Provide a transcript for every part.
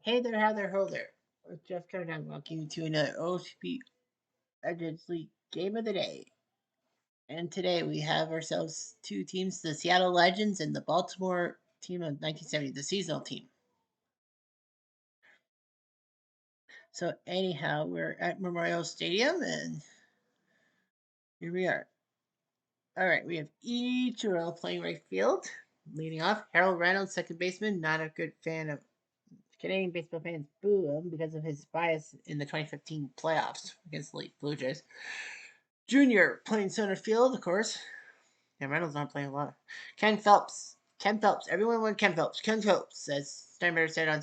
Hey there, how there, ho there. It's Jeff Carradine welcoming you to another Ootp Legends League game of the day. And today we have ourselves two teams, the Seattle Legends and the Baltimore team of 1970, the seasonal team. So anyhow, we're at Memorial Stadium and here we are. Alright, we have Ichiro playing right field. Leading off, Harold Reynolds, second baseman, not a good fan of Canadian baseball fans boo him because of his bias in the 2015 playoffs against the Blue Jays. Junior playing center field, of course. Yeah, Reynolds not playing a lot. Ken Phelps. Ken Phelps. Everyone went Ken Phelps. Ken Phelps, as Steinbrenner said on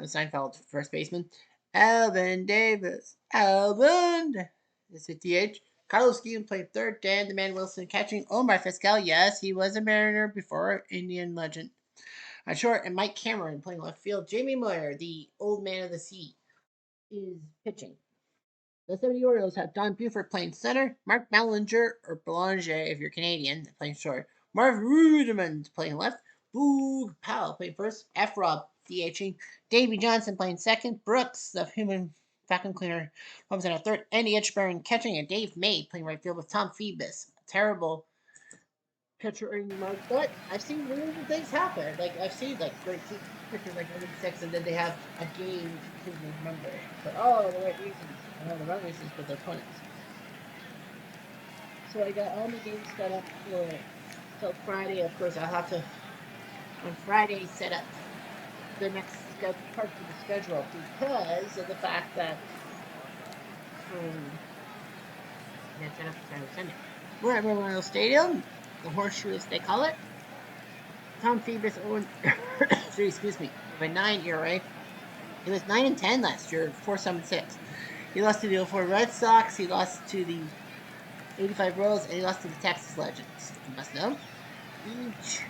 Seinfeld, first baseman. Alvin Davis. Alvin. Is it DH? Carlos Guillen played third. Dan the Man Wilson catching. Omar Fiscal. Yes, he was a Mariner before Indian legend. On short, and Mike Cameron playing left field. Jamie Moyer, the old man of the sea, is pitching. The 70 Orioles have Don Buford playing center, Mark Ballinger, or Belanger if you're Canadian, playing short, Marv Rudemond playing left, Boog Powell playing first, F. Rob DHing, Davey Johnson playing second, Brooks, the human vacuum cleaner, comes in at third, Andy Etchburn catching, and Dave May playing right field with Tom Phoebus. Terrible pitcher anymore, but I've seen weird things happen. Like I've seen like great pitchers like 1-6, and then they have a game to remember for all the right reasons, and all the wrong reasons with their opponents. So I got all my games set up for till Friday. Of course, I'll have to on Friday set up the next part of the schedule because of the fact that that's set up Saturday Sunday. We're at Memorial Stadium, the horseshoe as they call it. Tom Phoebus 0-3, excuse me, with a 9 ERA. He was 9-10 last year, 4.76. He lost to the 04 Red Sox, he lost to the 85 Royals, and he lost to the Texas Legends. You must know. Each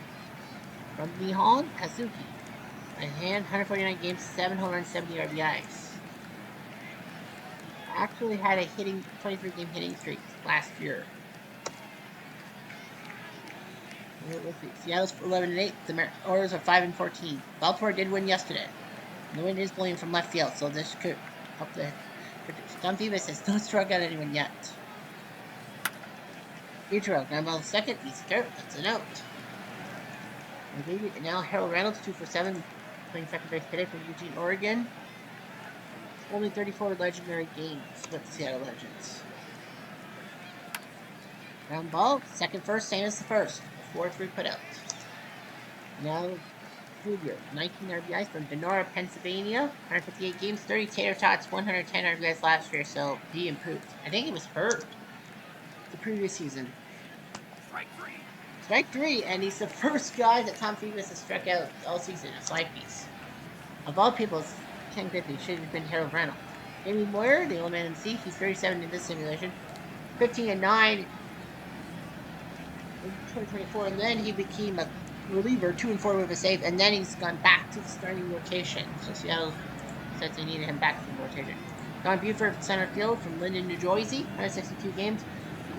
from Nihon Kazuki. By hand, 149 games, 7 home runs, 70 RBIs. Actually had a 23-game hitting streak last year. Let's see. Seattle's 11-8. The Orioles are 5-14. Baltimore did win yesterday. The wind is blowing from left field, so this could help the pitchers. Don Phoebus has not struck out anyone yet. Ichiro, ground second, he's hurt. That's a note. And now Harold Reynolds, 2 for 7, playing second base today for Eugene, Oregon. Only 34 legendary games with the Seattle Legends. Ground ball, second first, same as the first. 4-3 put out. Now, Junior, 19 RBIs from Denora, Pennsylvania. 158 games, 30 tater tots, 110 RBIs last year, so he improved. I think he was hurt the previous season. Strike three, and he's the first guy that Tom Phoebus has struck out all season, a slide piece. Of all people, Ken Griffey should have been Harold Reynolds. Jamie Moyer, the old man in the sea, he's 37 in this simulation. 15-9 in 2024, and then he became a reliever, 2-4 with a save, and then he's gone back to the starting rotation. So Seattle says they needed him back from the rotation. Don Buford, center field from Linden, New Jersey, 162 games.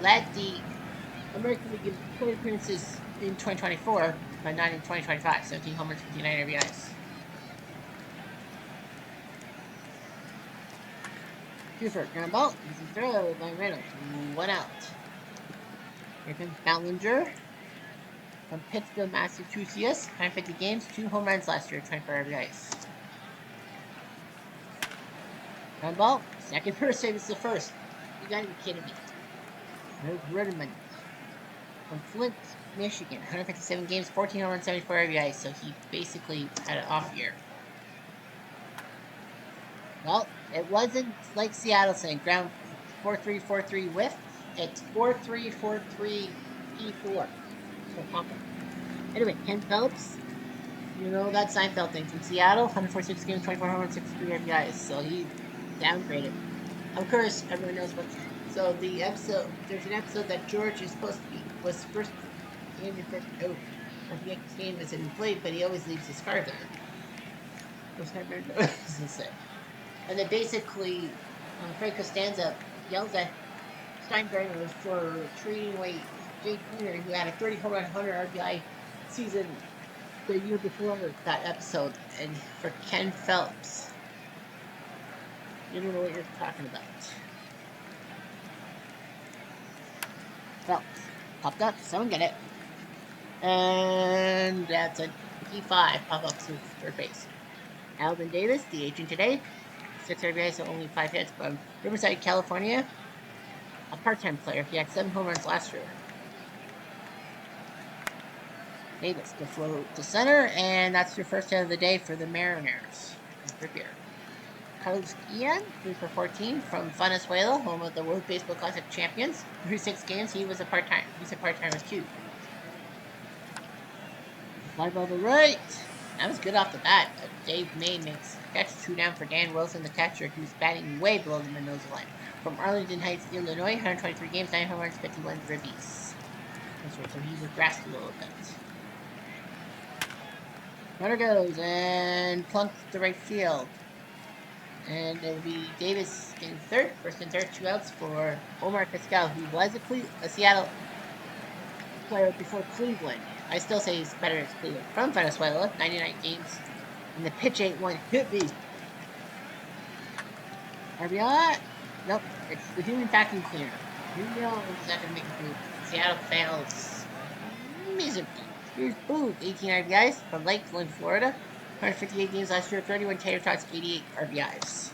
Led the American League in plate appearances in 2024, but not in 2025. 17 homers, 59 RBIs. Buford, ground ball, easy throw by Reynolds, 1 out. Here comes Ballinger from Pittsfield, Massachusetts, 150 games, 2 home runs last year, 24 RBIs. Ground ball, second first, save is the first. You gotta be kidding me. There's Rudemond from Flint, Michigan, 157 games, 14 home runs, 74 RBIs, so he basically had an off year. Well, it wasn't like Seattle saying ground 4-3, 4-3 whiff. It's 4-3, 4-3, P4. So pump it. Anyway, Ken Phelps, you know that Seinfeld thing from Seattle, 146 games, 24 home runs, 63 RBIs. So he downgraded. Of course, everyone knows what. So there's an episode that George is supposed to be was first in the first out of the Yankees game is inflated, but he always leaves his car there. Which I remember what to say. And then basically, Frank Costanza yells at Steinbrenner for treating away Jake Cleaner, who had a 30 home run, 100 RBI season the year before that episode, and for Ken Phelps You don't know what you're talking about. Well, popped up. Someone get it. And that's a D5 pop up to third base. Alvin Davis, the agent today. 6 RBIs, so only 5 hits from Riverside, California. A part-time player. He had 7 home runs last year. Davis to flow to center, and that's your first hit of the day for the Mariners. Ripper. Carlos Ian, 3 for 14 from Venezuela, home of the World Baseball Classic champions. Through 6 games, he was a part-time. He's a part-timer too. Fly ball to right. That was good off the bat. Dave May makes catch 2 down for Dan Wilson, the catcher, who's batting way below the Mendoza line. From Arlington Heights, Illinois, 123 games, 9 home runs, 51 ribbies. That's right, so he regressed a little bit. Runner goes and plunks to right field. And it'll be Davis in third, first and third, 2 outs for Omar Cascal, who was a Seattle player before Cleveland. I still say he's better as Cleveland. From Venezuela, 99 games. And the pitch ain't one hit me. RBI? Nope, it's the human vacuum cleaner. Who knows is not going to make it through? Seattle fails miserably. Here's Booth, 18 RBIs from Lakeland, Florida. 158 games last year, 31 tater tots, 88 RBIs.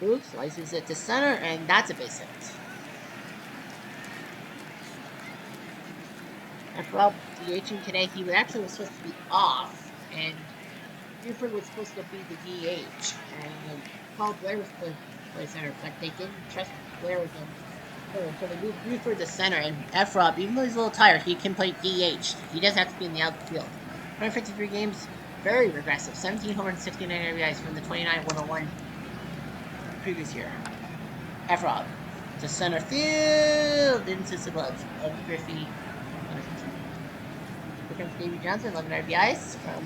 Booth slices it to center, and that's a base hit. And for all DHing today, he actually was supposed to be off, and Buford was supposed to be the DH, and Paul Blair was supposed to play center, but they didn't trust Blair again. So they moved Buford to center, and Efrob, even though he's a little tired, he can play DH. He doesn't have to be in the outfield. 153 games, very regressive. 17 home runs, 69 RBIs from the 29-101 previous year. Efrob to center field, into the gloves of Griffey. Here comes Davey Johnson, 11 RBIs from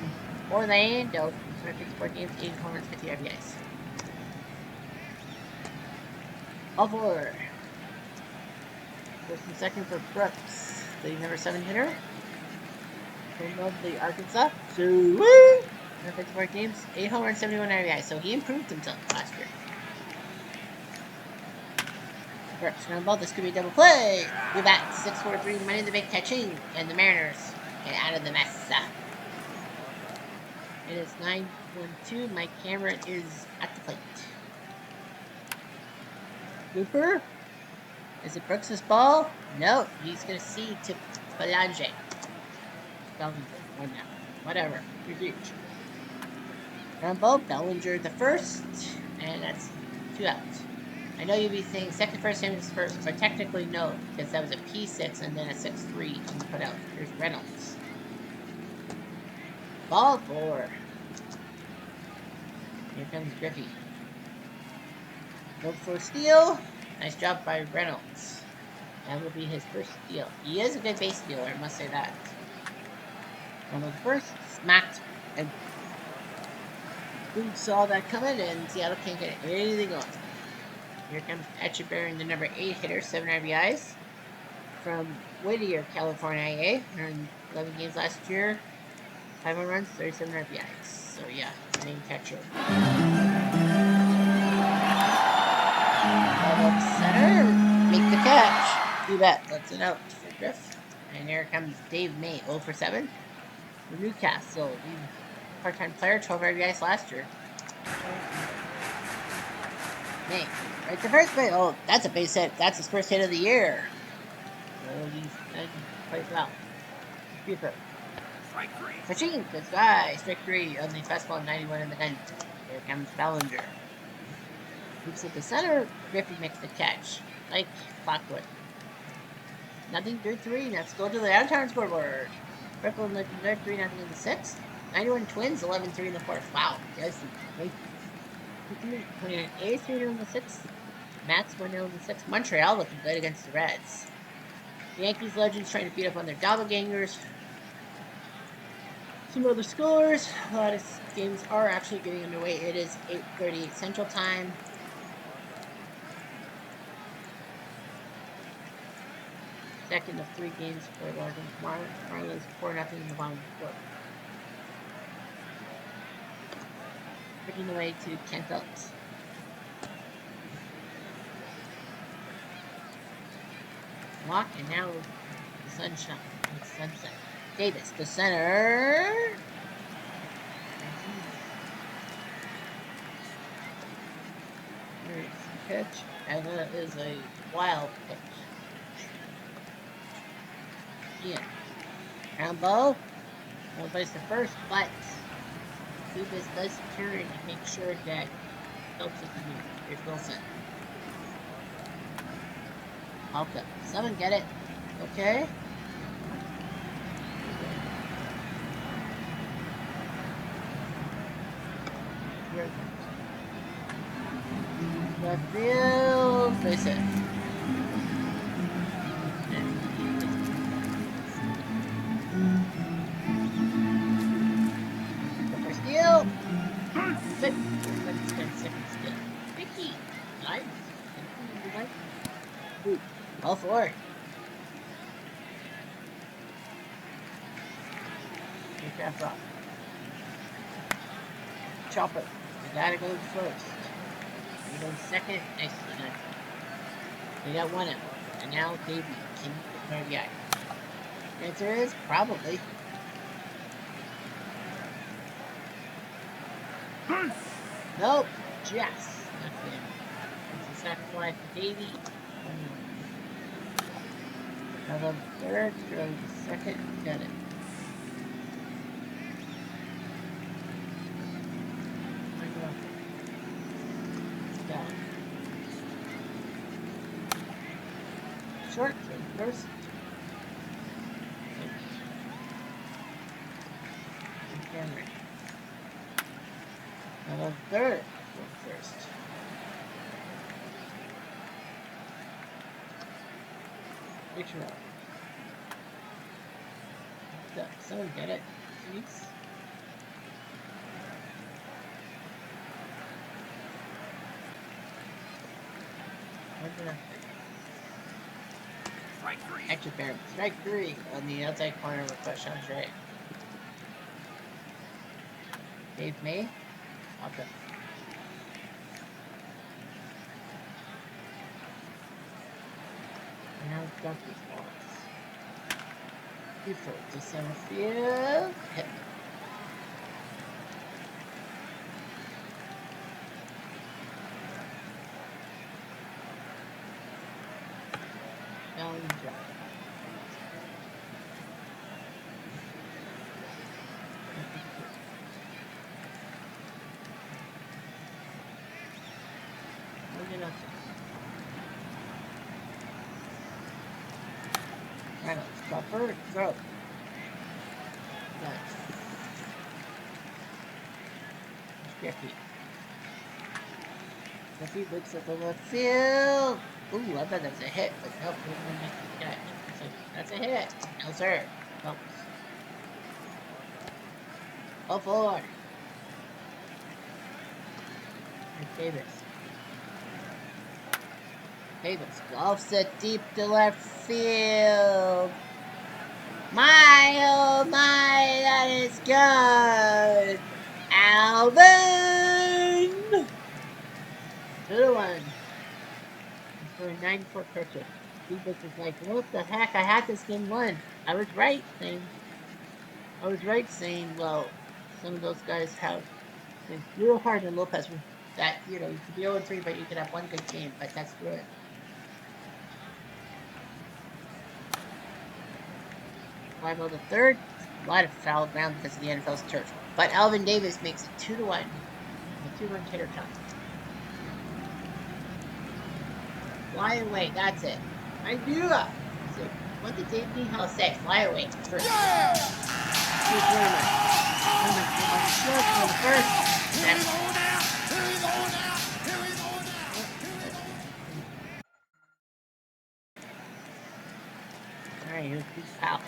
Orlando. 154 games, 8 home runs, 50 RBIs. All four. First and second for Brooks, the number 7 hitter. From lovely Arkansas. So, woo! 154 games, 8 home runs, 71 RBIs. So he improved himself last year. Brooks, ground ball. This could be a double play. Good bat. 6-4-3. Money in the bank catching. And the Mariners get out of the mess. It is 9-1-2. Mike Cameron is at the plate. Cooper. Is it Brooks' ball? No. He's going to see to Belanger. Whatever. You're huge. Ground ball. Bellinger the first. And that's 2 outs. I know you'd be saying second, first, same as first, but technically no, because that was a P6 and then a 6-3 on the put out. Here's Reynolds. Ball 4. Here comes Griffey. Look for a steal. Nice job by Reynolds. That will be his first steal. He is a good base stealer, I must say that. Reynolds first, smacked, and Booth saw that coming, and Seattle can't get anything on. Here comes Echeverry, the number 8 hitter, 7 RBIs. From Whittier, California, IA. 111 games last year. 5 home runs, 37 RBIs. So yeah, main catcher. Center, make the catch. You bet. That's an out for Griff. And here comes Dave May, 0 for 7. For Newcastle, part-time player, 12 RBIs last year. May. Right to first base. Oh, that's a base hit. That's his first hit of the year. So he's done quite well. Buford. Machine. Good guy. Strike 3 on the fastball, 91 in the gun. Here comes Bellinger. Moves at the center. Griffey makes the catch. Like clockwork. Nothing through 3. Let's go to the downtown scoreboard. Brooklyn Legendary 3-0 in the 6th. 91 Twins 11-3 in the 4th. Wow. Yes. 29 A's 3-0 in the 6th. Mats 1-0 in the 6th. Montreal looking good against the Reds. The Yankees Legends trying to beat up on their doppelgangers. Some other scores. A lot of games are actually getting underway. It is 8:38 Central Time. Second of 3 games for the Marlins. 4-0 in the bottom of the 4th. Picking the way to Ken Phillips. Walk, and now the sunshine. It's sunset. Davis, the center. Here's the pitch, and that is a wild pitch. Yeah. Ground ball. We'll place the first, but Davis does turn and make sure that Phelps is in here. Here's Wilson. Okay. Someone get it. Okay. Left field. Base hit. For steal. But it's been second steal. Vicky. Nice. All for it. Take off. Chopper. You gotta go first. You go second. Nice. You got one out. And now Davey can get the guy. The answer is probably. Nope. Just. It's a sacrifice for Davey. Now the third, throw second, got it. Down. Short, throw first. Camera. Now the third, throw first. Picture up. Someone get it, please. Strike three. Extra pair. Strike three on the outside corner with Question's right. Dave May. Okay. Now Gotw balls. Before to center field. Hit. Down drive. Reynolds, Crawford, throw. Nice. Griffey. Griffey looks at the left field. Ooh, I bet that's a hit, but nope, we're gonna make the catch. So that's a hit. No, sir. Nope. Oh, forward. Here's Davis. Davis golfs it deep to left field. My, oh my, that is good. Alvin! 2-1. For a 9-4 purchase. Davis is like, what the heck? I had this game won. I was right saying, well, some of those guys have been real hard in Lopez that, you know, you could be 0-3, but you could have one good game, but that's through it. Five the third. A lot of foul ground because of the NFL's turf. But Alvin Davis makes it 2-1. A 2-run hitter count. Fly away, that's it. I knew it. So, what did Dave Nihal say? Fly away. First. Yeah! Alright, here's Pete Powell.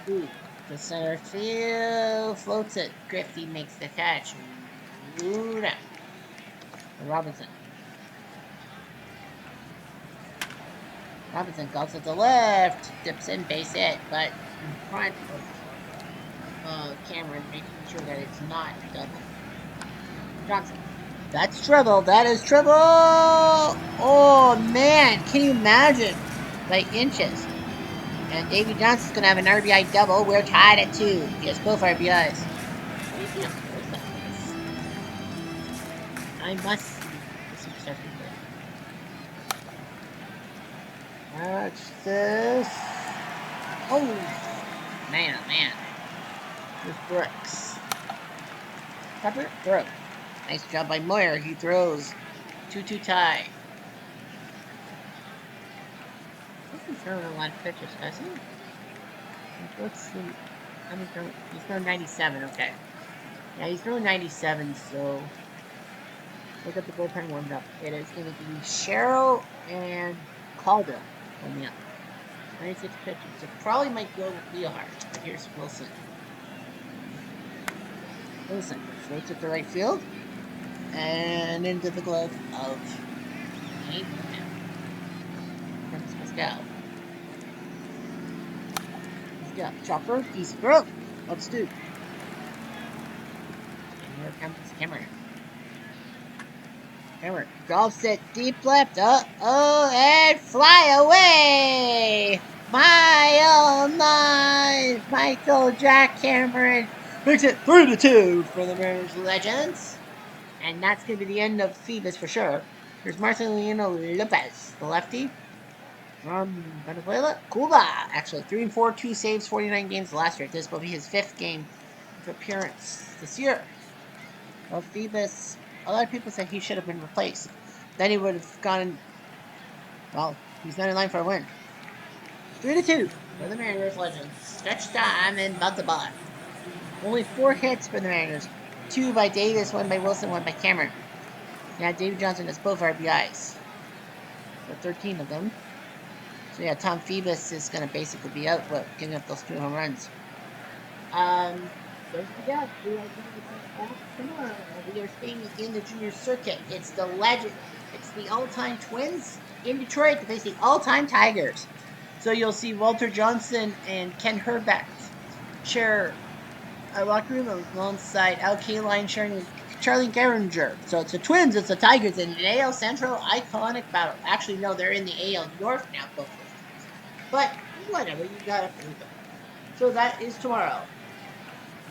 Ooh, the center field floats it. Griffey makes the catch. Ooh, down. Robinson. Robinson goes to the left, dips in, base hit, but in front. Cameron, making sure that it's not double. Johnson. That's trouble. That is trouble. Oh man, can you imagine? By inches. And Davy Johnson's gonna have an RBI double. We're tied at 2. He has both RBIs. What do you think? What's that? I must see the superstar replay. Watch this. Oh man, oh man. With Brooks. Pepper throw. Nice job by Moyer. He throws 2-2 tie. He's throwing a lot of pitches, doesn't he? Let's see. How many throw? He's throwing 97. Okay. Yeah, he's throwing 97. So look at the bullpen warmed up. It is going to be Cheryl and Calder coming up. 96 pitches. It probably might go with Leohart. But here's Wilson. Wilson floats at the right field and into the glove of Nate comes Pascal. Pascal, chopper, easy throw. Let's do. And here comes Cameron. Cameron, golfs it deep left. And fly away. My oh my, Michael Jack Cameron makes it 3-2 for the Mariners Legends. And that's going to be the end of Phoebus for sure. Here's Marcelino Lopez, the lefty from Venezuela. Cuba, actually 3-4, 2 saves, 49 games last year. This will be his 5th game of appearance this year. Well, Phoebus, a lot of people said he should have been replaced. Then he would have gone. Well, he's not in line for a win. 3-2 for the Mariners Legends. Stretch time and Baltimore. Only 4 hits for the Mariners. 2 by Davis, 1 by Wilson, 1 by Cameron. Yeah, David Johnson has both RBIs. For 13 of them. So yeah, Tom Phoebus is going to basically be out, giving up those 2 home runs. Don't forget, we are tomorrow. We are staying in the junior circuit. It's the legend. It's the all-time Twins in Detroit to face the all-time Tigers. So you'll see Walter Johnson and Ken Herbeck share a locker room alongside Al Kaline sharing with Charlie Gehringer. So it's the Twins, it's the Tigers in an AL Central iconic battle. Actually, no, they're in the AL North now, both those teams. But whatever, you gotta prove them. So that is tomorrow.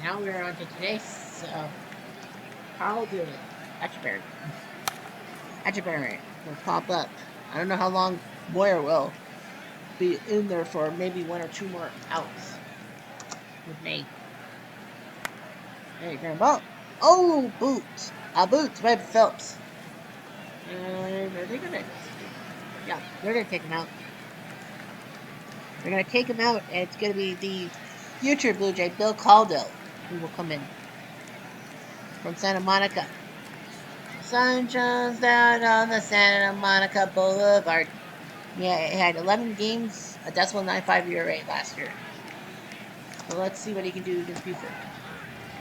Now we're on to today. So Carl did it. Atchberry will pop up. I don't know how long Moyer will be in there for. Maybe 1 or 2 more outs with me. There you go. Ball. Oh, Boots. Boots. Webb Phelps. And are they gonna? Yeah, they're gonna take him out. They're gonna take him out, and it's gonna be the future Blue Jay, Bill Caldwell, who will come in from Santa Monica. Sun shines down on the Santa Monica Boulevard. Yeah, it had 11 games, a .95 ERA last year. So let's see what he can do against Buford.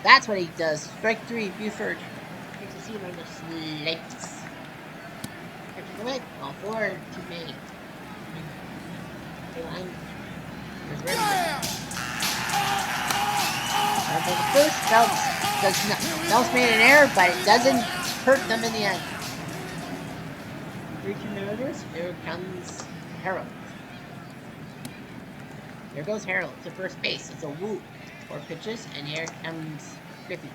That's what he does. Strike 3, Buford. Gets to see him on the slates. Catching the leg. All forward to me. There's Redmond. For the first, Phelps made an error, but it doesn't hurt them in the end. 3-2 Mariners. Here comes Harold. There goes Harold to first base. It's a whoop. 4 pitches, and here comes Griffey.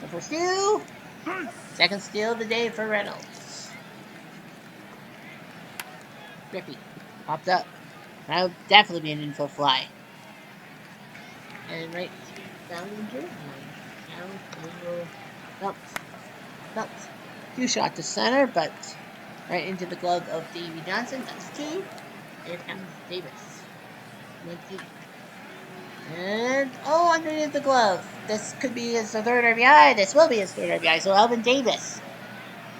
The first steal. Second steal of the day for Reynolds. Griffey popped up. That would definitely be an infield fly. And right to Ballinger. Phelps. 2 shot to center, but right into the glove of Davy Johnson. That's 2. Here comes Davis. Let's see. And, underneath the glove. This could be his 3rd RBI. This will be his 3rd RBI. So Alvin Davis,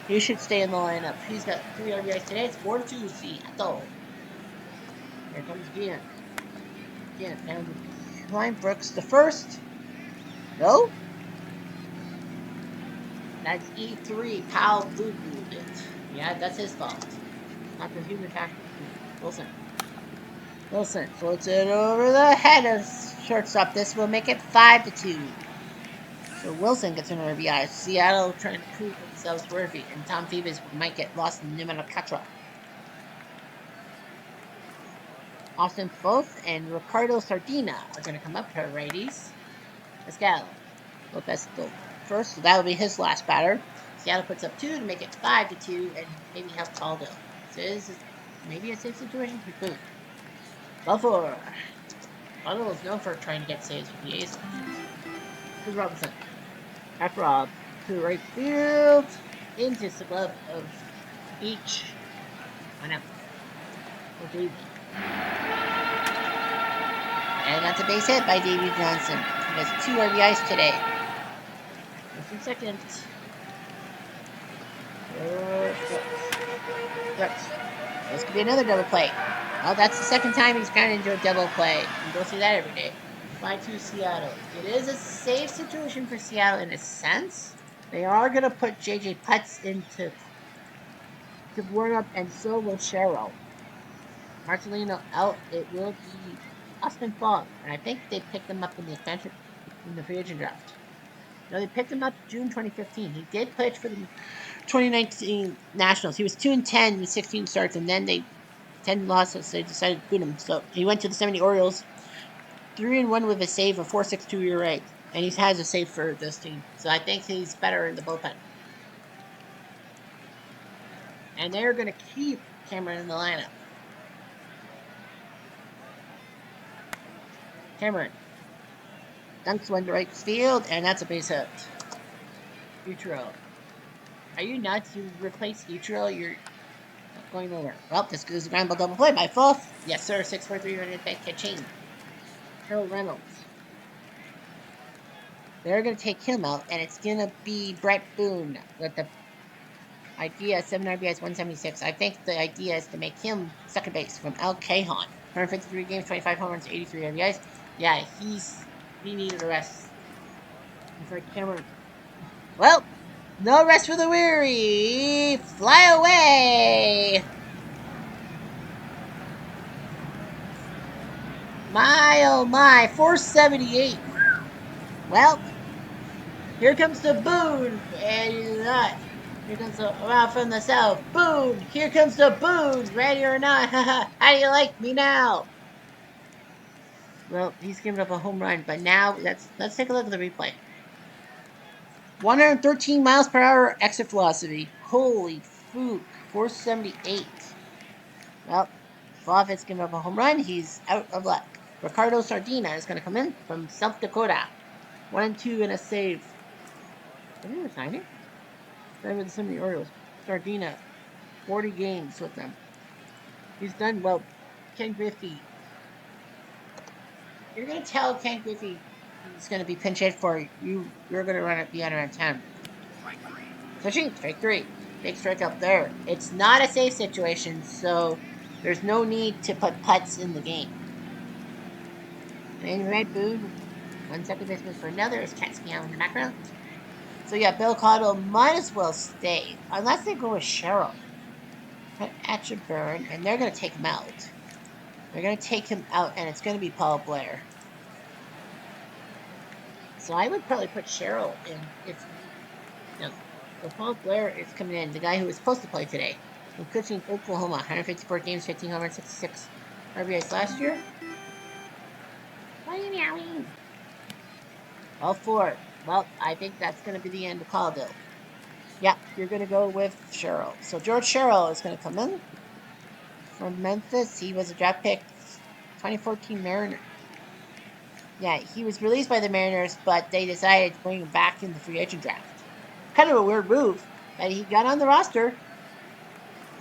he should stay in the lineup. He's got 3 RBIs today. It's 4-2 Seattle. Here comes Gian. Down to Klein. Brooks the first. No? That's E3. Powell boo-booed it. Yeah, that's his fault. Not the human factor. Wilson floats it over the head of shortstop. This will make it 5-2. So Wilson gets an RBI. Seattle trying to prove themselves worthy, and Tom Phoebus might get lost in Nimanakatra. Austin Foth and Ricardo Sardina are going to come up to righties. Pascal Lopez still first, so that will be his last batter. Seattle puts up 2 to make it 5-2, and maybe help Caldo. So this is maybe a safe situation for Booth. Balfour. Caldo is known for trying to get saves with the A's. Here's Robinson. Half Rob to right field, into the glove of each. One out. For Davey. And that's a base hit by Davey Johnson. He has 2 RBIs today. Just in second. This could be another double play. Well, that's the second time he's gotten into a double play. You don't see that every day. 5-2 Seattle. It is a safe situation for Seattle in a sense. They are going to put JJ Putz into to warm up, and so will Cheryl. Marcelino out. It will be Austin Fogg, and I think they picked him up in the free agent draft. No, they picked him up June 2015. He did pitch for the 2019 Nationals. He was 2-10 with 16 starts, and then 10 losses. So they decided to boot him. So he went to the 70 Orioles, 3-1 with a save of 4.62 ERA, and he has a save for this team. So I think he's better in the bullpen. And they're going to keep Cameron in the lineup. Cameron dunks one to right field, and that's a base hit. Ichiro. Are you nuts? You replace Ichiro? You're not going nowhere. Well, this goes a ground ball double play by Foth. Yes, sir. 6-4-3 running back catching. Harold Reynolds. They're going to take him out, and it's going to be Brett Boone with the idea 7 RBIs, 176. I think the idea is to make him second base from Al Cajon. 153 games, 25 home runs, 83 RBIs. Yeah, he needed a rest. He's like Cameron. Well, no rest for the weary. Fly away. My, oh my, 478. Well, here comes the Boone. And not. Here comes the around from the south. Boone. Here comes the Boone. Ready or not. How do you like me now? Well, he's given up a home run, but now let's take a look at the replay. 113 miles per hour exit velocity. Holy fook. 478. Well, Foffitt's given up a home run. He's out of luck. Ricardo Sardina is going to come in from South Dakota. 1-2 and a save. Did he resign it? Signed with the Sydney Orioles. Sardina, 40 games with them. He's done well. Ken Griffey. You're going to tell Ken Griffey he's going to be pinch hit for you. You're going to run it beyond around 10. Switching, strike 3. Big strike up there. It's not a safe situation, so there's no need to put putts in the game. And right, Boone. 1 second baseman for another. Is cats meow in the background. So yeah, Bill Cottle might as well stay. Unless they go with Cheryl. Put Atchburn, and they're going to take him out. They're going to take him out, and it's going to be Paul Blair. So I would probably put Cheryl in if so Paul Blair is coming in, the guy who was supposed to play today. From Cushing, Oklahoma. 154 games, 15 home runs, 66 RBIs last year. Why are you meowing? All 4. Well, I think that's going to be the end of Caldo. Yeah, you're going to go with Cheryl. So George Cheryl is going to come in from Memphis. He was a draft pick, 2014 Mariner. Yeah, he was released by the Mariners, but they decided to bring him back in the free agent draft. Kind of a weird move, but he got on the roster.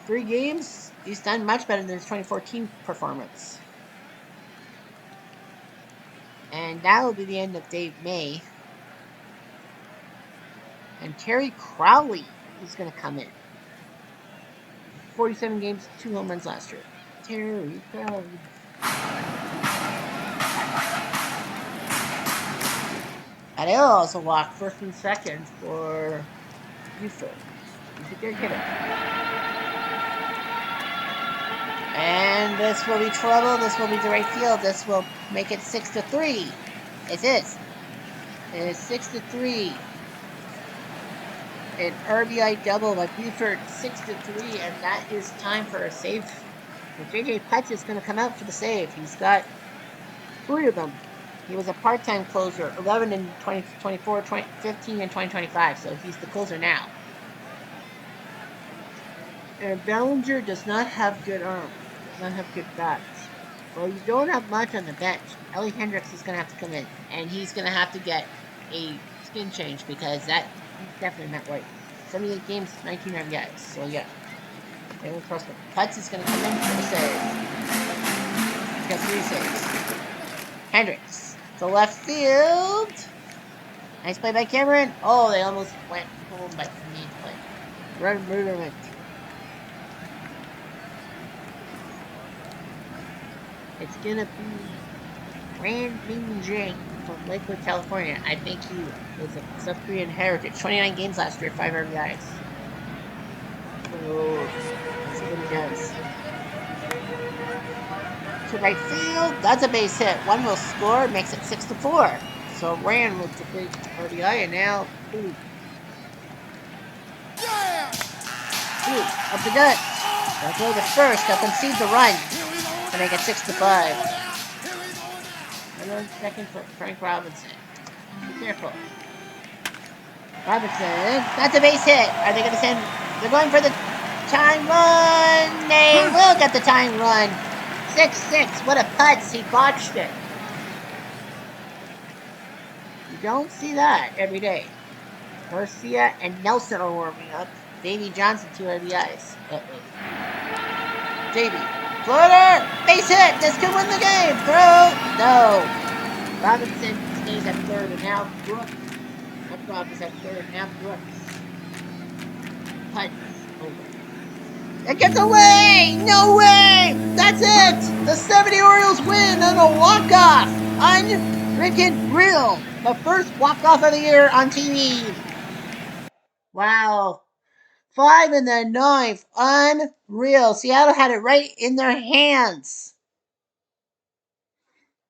3 games, he's done much better than his 2014 performance. And that will be the end of Dave May. And Terry Crowley is going to come in. 47 games, 2 home runs last year. Terry Crowley. And he'll also walk first and second for Buford. He's a good hitter. And this will be trouble. This will be the right field. This will make it 6-3. It is. It is 6-3. An RBI double by Buford, 6-3, and that is time for a save. So JJ Putz is going to come out for the save. He's got 3 of them. He was a part-time closer, 11 in 2024, 15 in 2025, so he's the closer now. And Bellinger does not have good arm, does not have good bats. Well, you don't have much on the bench. Ellie Hendricks is going to have to come in, and he's going to have to get a skin change because he's definitely not right. 78 games, 19 RBIs. So yeah, they won't trust him. Putz is going to come in for the save. He's got 3 saves. Hendricks to left field. Nice play by Cameron. Oh, they almost went home, but he needs play. Run movement. It's gonna be Brandon Jang from Lakewood, California. I think he was a South Korean heritage. 29 games last year, 5 RBIs. So let's see what he does. To right field, that's a base hit. One will score, makes it 6-4. So Rand with the big RBI, and now Ooh, up the gut. They'll go to first. They'll concede the run to make it 6-5. And then second for Frank Robinson. Be careful. Robinson, that's a base hit. Are they going to send? They're going for the tying run. They will get the tying run. 6-6. What a putz. He botched it. You don't see that every day. Garcia and Nelson are warming up. Davey Johnson, 2 RBIs. Davey. Floater. Base hit. This could win the game. Throw. No. Robinson stays at third, and now Brooks. That Rob is at third. Now Brooks. Putt. Over. It gets away! No way! That's it! The 70 Orioles win on a walk-off! Unfreaking real! The first walk-off of the year on TV! Wow. 5 in the 9th. Unreal. Seattle had it right in their hands.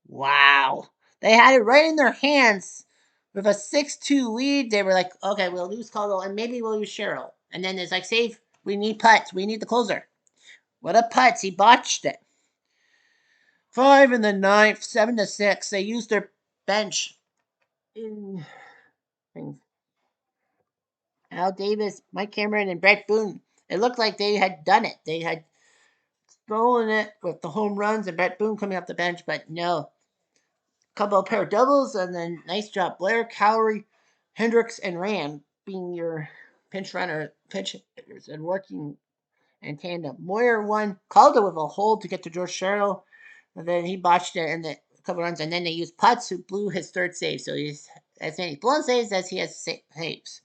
Wow. They had it right in their hands. With a 6-2 lead, they were like, okay, we'll lose Caldwell and maybe we'll use Cheryl. And then it's like, save, we need putts. We need the closer. What a putts. He botched it. 5 in the 9th, 7-6. They used their bench in things. Al Davis, Mike Cameron, and Brett Boone. It looked like they had done it. They had stolen it with the home runs and Brett Boone coming off the bench, but no. Couple of pair of doubles, and then nice job. Blair, Cowrie, Hendricks, and Rand being your pinch hitters and working in tandem. Moyer won, called it with a hold to get to George Sherrill, and then he botched it in the couple runs, and then they used Putz, who blew his 3rd save, so he's as many blown saves as he has saves.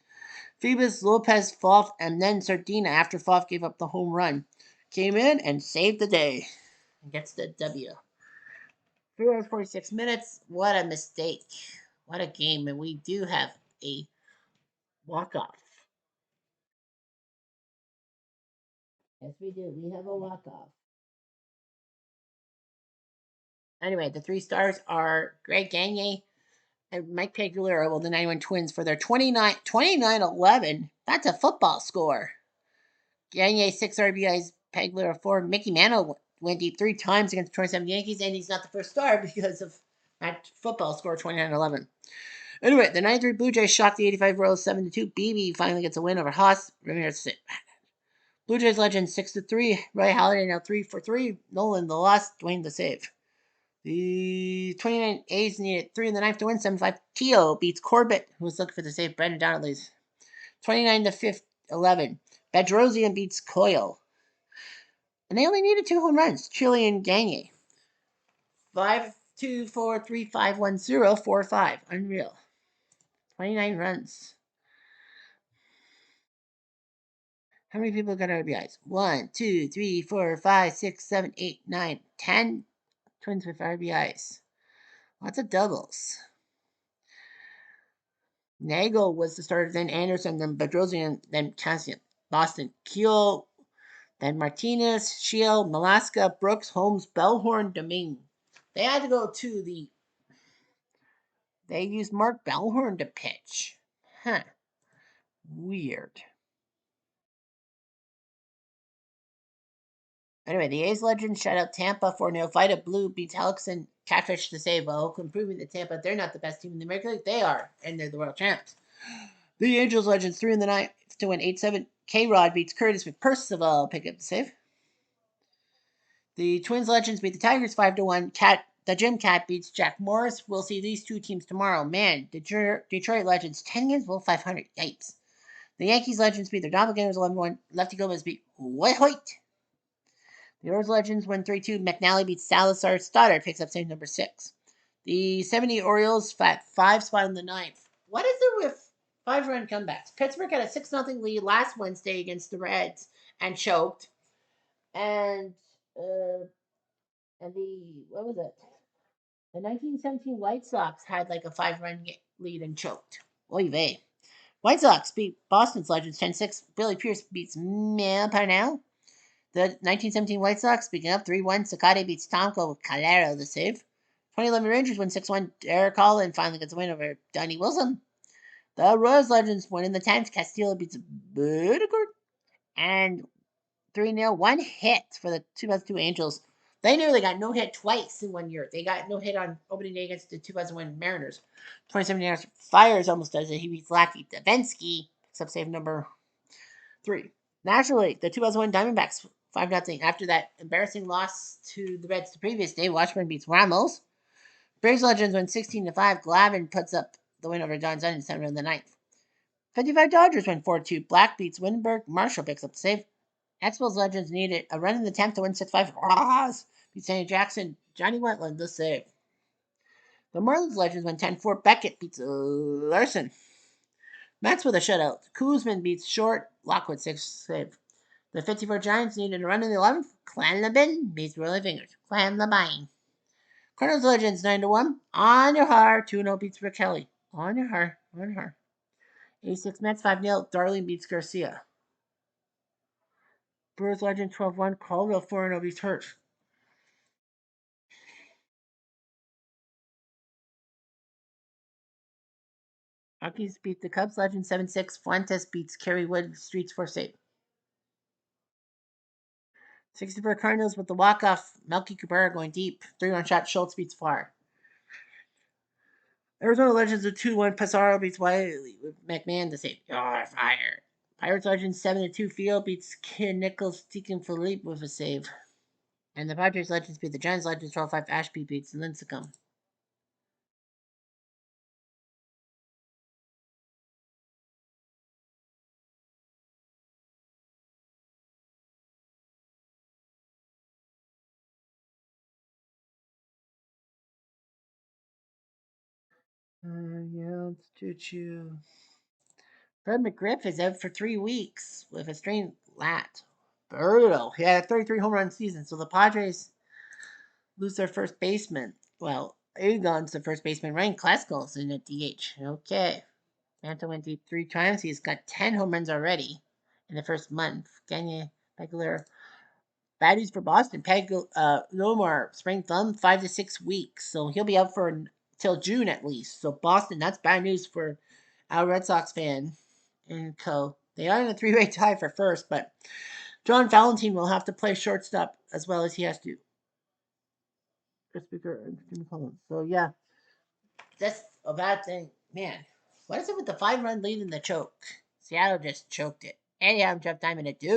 Phoebus, Lopez, Foff, and then Sardina, after Foff gave up the home run, came in and saved the day and gets the W. 3 hours, 46 minutes. What a mistake. What a game. And we do have a walk-off. Yes, we do. We have a walk-off. Anyway, the 3 stars are Greg Gagne and Mike Pagliaro, well, the 91 Twins, for their 29-11. That's a football score. Gagne, 6 RBIs, Pagliaro, 4. Mickey Mantle went deep 3 times against the 27 Yankees, and he's not the first star because of that football score, 29-11. Anyway, the 93 Blue Jays shocked the 85 Royals 7-2. BB finally gets a win over Haas. Ramirez. Blue Jays legend 6-3. Roy Halladay now 3 for 3. Nolan the loss. Dwayne the save. The 29 A's needed 3 in the 9th to win 7-5. Teo beats Corbett, who was looking for the save. Brendan Donnelly's 29-11. Bedrosian beats Coyle. And they only needed 2 home runs. Chile and Gagne. 5-2-4-3-5-1-0-4-5. Unreal. 29 runs. How many people got RBIs? 1, 2, 3, 4, 5, 6, 7, 8, 9, 10 Twins with RBIs. Lots of doubles. Nagel was the starter, then Anderson, then Bedrosian, then Cassian. Boston. Keel Then Martinez, Shield, Malaska, Brooks, Holmes, Bellhorn, Domingue. They had to go to the. They used Mark Bellhorn to pitch. Huh. Weird. Anyway, the A's legend shut out Tampa 4-0. Vita Blue beats Hellickson Catfish to save Oakland, proving that Tampa, they're not the best team in the American League. They are, and they're the world champs. The Angels legends 3 in the ninth to win 8-7. K-Rod beats Curtis with Percival. Pick up the save. The Twins legends beat the Tigers 5-1. The Gym Cat beats Jack Morris. We'll see these two teams tomorrow. Man, Detroit legends 10 games below 500. Yipes. The Yankees legends beat their doppelgangers 11-1. Lefty Gomez beat Hoyt. The Orioles legends win 3-2. McNally beats Salazar. Stoddard picks up save number 6. The 70 Orioles fat 5 spot in the ninth. What is it with 5-run comebacks? Pittsburgh had a 6-0 lead last Wednesday against the Reds and choked. And what was it? The 1917 White Sox had like a 5-run lead and choked. Oy vey. White Sox beat Boston's legends 10-6. Billy Pierce beats Mel Parnell. The 1917 White Sox, speaking up, 3-1. Sakate beats Tomko with Calero the save. 2011 Rangers win 6-1. Derek Holland finally gets a win over Donnie Wilson. The Royals legends win in the 10th. Castillo beats Birdegard. And 3-0. One hit for the 2002 Angels. They nearly got no hit twice in 1 year. They got no hit on opening day against the 2001 Mariners. 2017 Fires almost does it. He beats Lackey Davinsky, except save number 3. National League, the 2001 Diamondbacks 5-0. After that embarrassing loss to the Reds the previous day, Washburn beats Ramos. Braves Legends win 16-5. Glavin puts up the win over John Zun in 7 in the ninth. 55 Dodgers win 4-2. Black beats Wittenberg. Marshall picks up the save. Expos Legends needed a run in the 10th to win 6-5. Ross beats Sandy Jackson. Johnny Wetland the save. The Marlins Legends win 10-4. Beckett beats Larson. Mets with a shutout. Kuzman beats Short. Lockwood 6 save. The 54 Giants needed a run in the 11th. Clanlabin beats Willie Fingers. Clanlabine. Cardinals Legends 9-1. On your heart. 2-0 beats Rick Kelly. On your heart. On your heart. 86 Mets 5-0. Darling beats Garcia. Brewers Legend 12-1. Caldwell 4-0 beats Hirsch. Rockies beat the Cubs Legend 7-6. Fuentes beats Kerry Wood. Streets 4-8. 64 Cardinals with the walk-off. Melky Cabrera going deep. 3-run shot. Schultz beats Far. Arizona Legends with 2-1. Pizarro beats Wiley with McMahon to save. You're fired. Pirates Legends 7-2. Field beats Kid Nichols. Deacon Philippe with a save. And the Padres Legends beat the Giants Legends 12-5. Ashby beats Lincecum. Yeah, let's do you. Fred McGriff is out for 3 weeks with a strained lat. Brutal. He had a 33 home run season, so the Padres lose their first baseman. Well, Agon's the first baseman. Ryan Claskell's in at DH. Okay. Manta went deep 3 times. He's got 10 home runs already in the first month. Gagne, Aguilera. Bad news for Boston. Lomar, spring thumb, 5 to 6 weeks. So he'll be out for till June at least. So Boston, that's bad news for our Red Sox fan and co. They are in a 3-way tie for first, but John Valentine will have to play shortstop as well as he has to. So yeah, that's a bad thing. Man, what is it with the 5-run lead in the choke? Seattle just choked it. Anyhow, I'm Jeff Diamond at Duke.